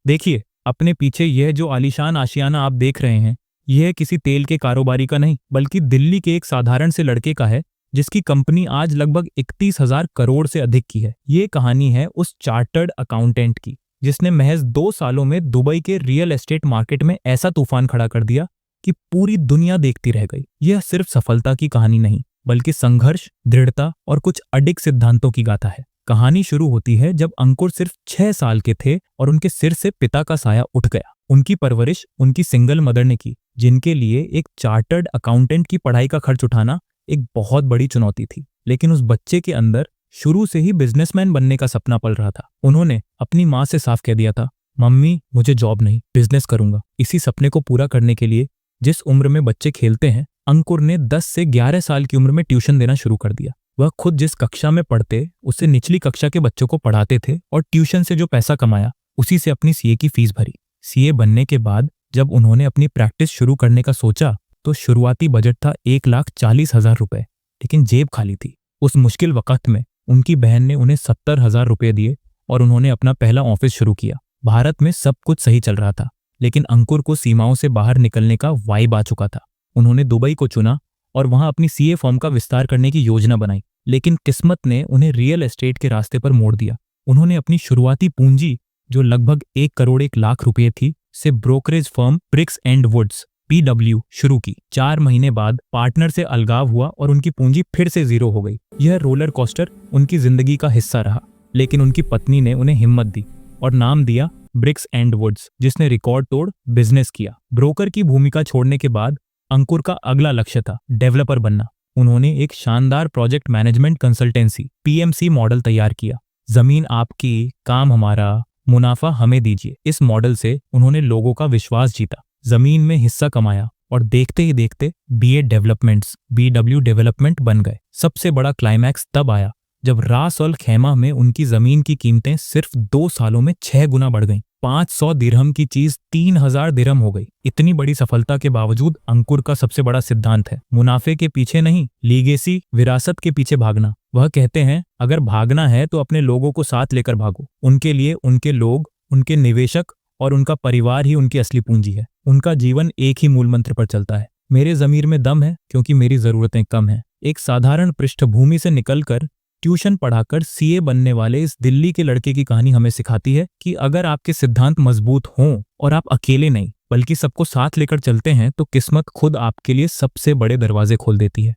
देखिए, अपने पीछे यह जो आलीशान आशियाना आप देख रहे हैं, यह किसी तेल के कारोबारी का नहीं, बल्कि दिल्ली के एक साधारण से लड़के का है, जिसकी कंपनी आज लगभग 31,000 करोड़ से अधिक की है। ये कहानी है उस चार्टर्ड अकाउंटेंट की, जिसने महज 2 सालों में दुबई के रियल एस्टेट मार्केट में ऐसा तूफान खड़ा कर दिया कि पूरी दुनिया देखती रह गई। यह सिर्फ सफलता की कहानी नहीं, बल्कि संघर्ष, दृढ़ता और कुछ अडिग सिद्धांतों की गाथा है। कहानी शुरू होती है जब अंकुर सिर्फ 6 साल के थे और उनके सिर से पिता का साया उठ गया। उनकी परवरिश उनकी सिंगल मदर ने की, जिनके लिए एक चार्टर्ड अकाउंटेंट की पढ़ाई का खर्च उठाना एक बहुत बड़ी चुनौती थी। लेकिन उस बच्चे के अंदर शुरू से ही बिजनेसमैन बनने का सपना पल रहा था। उन्होंने अपनी माँ से साफ कह दिया था, मम्मी मुझे जॉब नहीं, बिजनेस करूंगा। इसी सपने को पूरा करने के लिए जिस उम्र में बच्चे खेलते हैं, अंकुर ने 10 से 11 साल की उम्र में ट्यूशन देना शुरू कर दिया। वह खुद जिस कक्षा में पढ़ते, उससे निचली कक्षा के बच्चों को पढ़ाते थे और ट्यूशन से जो पैसा कमाया, उसी से अपनी सीए की फीस भरी। सीए बनने के बाद जब उन्होंने अपनी प्रैक्टिस शुरू करने का सोचा, तो शुरुआती बजट था 1,40,000 रुपए, लेकिन जेब खाली थी। उस मुश्किल वक्त में उनकी बहन ने उन्हें 70,000 रुपए दिए और उन्होंने अपना पहला ऑफिस शुरू किया। भारत में सब कुछ सही चल रहा था, लेकिन अंकुर को सीमाओं से बाहर निकलने का वाइब आ चुका था। उन्होंने दुबई को चुना और वहां अपनी सीए फर्म का विस्तार करने की योजना बनाई, लेकिन किस्मत ने उन्हें रियल एस्टेट के रास्ते पर मोड़ दिया। उन्होंने अपनी शुरुआती पूंजी, जो लगभग 1 करोड़ 1 लाख रुपए थी, से brokerage firm Bricks and Woods (BW) शुरू की। 4 महीने बाद पार्टनर से अलगाव हुआ और उनकी पूंजी फिर से जीरो हो गई। यह रोलर कोस्टर उनकी जिंदगी का हिस्सा रहा, लेकिन उनकी पत्नी ने उन्हें हिम्मत दी और नाम दिया ब्रिक्स एंड वुड्स, जिसने रिकॉर्ड तोड़ बिजनेस किया। ब्रोकर की भूमिका छोड़ने के बाद अंकुर का अगला लक्ष्य था डेवलपर बनना। उन्होंने एक शानदार project management consultancy (PMC) model तैयार किया। जमीन आपकी, काम हमारा, मुनाफा हमें दीजिए। इस मॉडल से उन्होंने लोगों का विश्वास जीता, जमीन में हिस्सा कमाया और देखते ही देखते BA डेवलपमेंट्स (BW) डेवलपमेंट बन गए। सबसे बड़ा क्लाइमैक्स तब आया जब रास अल खैमा में उनकी जमीन की कीमतें सिर्फ 2 सालों में 6 गुना बढ़ गईं। 500 दिरहम की चीज 3,000 दिरहम हो गई। इतनी बड़ी सफलता के बावजूद अंकुर का सबसे बड़ा सिद्धांत है, मुनाफे के पीछे नहीं, लीगेसी, विरासत के पीछे भागना। वह कहते हैं, अगर भागना है तो अपने लोगों को साथ लेकर भागो। उनके लिए उनके लोग, उनके निवेशक और उनका परिवार ही उनकी असली पूंजी है। उनका जीवन एक ही मूल मंत्र पर चलता है, मेरे जमीर में दम है क्योंकि मेरी जरूरतें कम हैं। एक साधारण पृष्ठभूमि से निकलकर ट्यूशन पढ़ाकर सीए बनने वाले इस दिल्ली के लड़के की कहानी हमें सिखाती है कि अगर आपके सिद्धांत मजबूत हों और आप अकेले नहीं, बल्कि सबको साथ लेकर चलते हैं, तो किस्मत खुद आपके लिए सबसे बड़े दरवाजे खोल देती है।